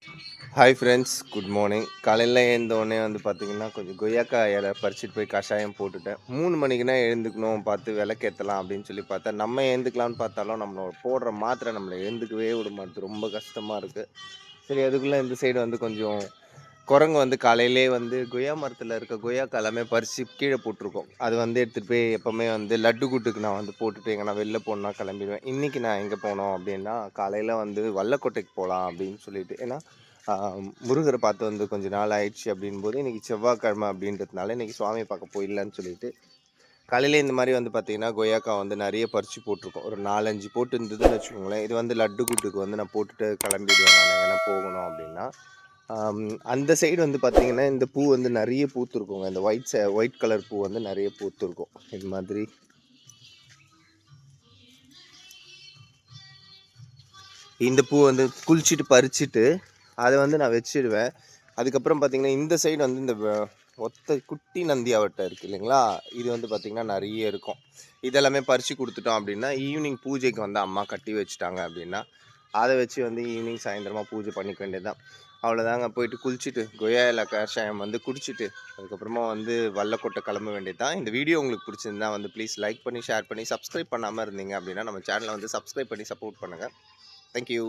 Hi friends, good morning. காலையில் எழுந்தோடனே வந்து பார்த்தீங்கன்னா, கொஞ்சம் கொய்யாக்கா இலை பறிச்சுட்டு போய் கஷாயம் போட்டுட்டேன். 3 மணிக்குனா எழுந்துக்கணும், பார்த்து விளக்கேத்தலாம் அப்படின்னு சொல்லி பார்த்தா, நம்ம எழுந்துக்கலான்னு பார்த்தாலும், நம்மளோட போடுற மாத்திரை நம்மள எழுந்துக்கவே விட மாட்டுது. ரொம்ப கஷ்டமா இருக்கு. சரி, அதுக்குள்ளே இந்த சைடு வந்து கொஞ்சம் குரங்கு வந்து காலையிலேயே வந்து கொய்யா மரத்தில் இருக்க கொய்யாக்கா எல்லாமே பறித்து கீழே போட்டிருக்கோம். அது வந்து எடுத்துகிட்டு போய் எப்போவுமே வந்து லட்டு கூட்டுக்கு நான் வந்து போட்டுட்டு எங்கன்னா வெளில போகணுன்னா கிளம்பிடுவேன். இன்றைக்கி நான் எங்கே போனோம் அப்படின்னா, காலையில் வந்து வல்லக்கோட்டைக்கு போகலாம் அப்படின்னு சொல்லிட்டு. ஏன்னா ஆ, முருகரை பார்த்து வந்து கொஞ்ச நாள் ஆயிடுச்சு அப்படின்போது, இன்னைக்கு செவ்வாய்க்கிழமை அப்படின்றதுனால, இன்னைக்கு சுவாமி பார்க்க போயிடலான்னு சொல்லிட்டு, காலையிலே இந்த மாரி வந்து பார்த்தீங்கன்னா, கொய்யாக்கா வந்து நெறைய பறிச்சு போட்டுருக்கோம். ஒரு 4, 5 போட்டு இருந்ததுன்னு வச்சுக்கோங்களேன். இது வந்து லட்டு கூட்டுக்கு வந்து நான் போட்டுட்டு கிளம்பிடுவேன் நானு, எங்கன்னா போகணும் அப்படின்னா. ஆம், அந்த சைடு வந்து பார்த்தீங்கன்னா, இந்த பூ வந்து நெறைய பூத்திருக்குங்க. இந்த ஒயிட் கலர் பூ வந்து நெறைய பூத்திருக்கும். இது மாதிரி. இந்த பூ வந்து குளிச்சுட்டு பறிச்சுட்டு, அத வந்து நான் வச்சுடுவேன். அதுக்கப்புறம் பார்த்தீங்கன்னா, இந்த சைடு வந்து இந்த ஒத்த குட்டி நந்தியாவட்டை இருக்கு இல்லைங்களா? இது வந்து பார்த்தீங்கன்னா, நெறைய இருக்கும். இதெல்லாமே பறிச்சு குடுத்துட்டோம் அப்படின்னா, ஈவினிங் பூஜைக்கு வந்து அம்மா கட்டி வச்சுட்டாங்க அப்படின்னா, அத வச்சு வந்து ஈவினிங் சாயந்தரமா பூஜை பண்ணிக்க வேண்டியது தான். அவ்வளோதாங்க. போயிட்டு குளிச்சுட்டு, கொய்யா இல கஷாயம் வந்து குடிச்சிட்டு, அதுக்கப்புறமா வந்து வல்லக்கோட்டை கிளம்ப வேண்டியது தான். இந்த வீடியோ உங்களுக்கு பிடிச்சிருந்தா வந்து ப்ளீஸ் லைக் பண்ணி, ஷேர் பண்ணி, சப்ஸ்கிரைப் பண்ணாம இருந்தீங்க அப்படின்னா, நம்ம சேனல வந்து சப்ஸ்கிரைப் பண்ணி சப்போர்ட் பண்ணுங்க. Thank you.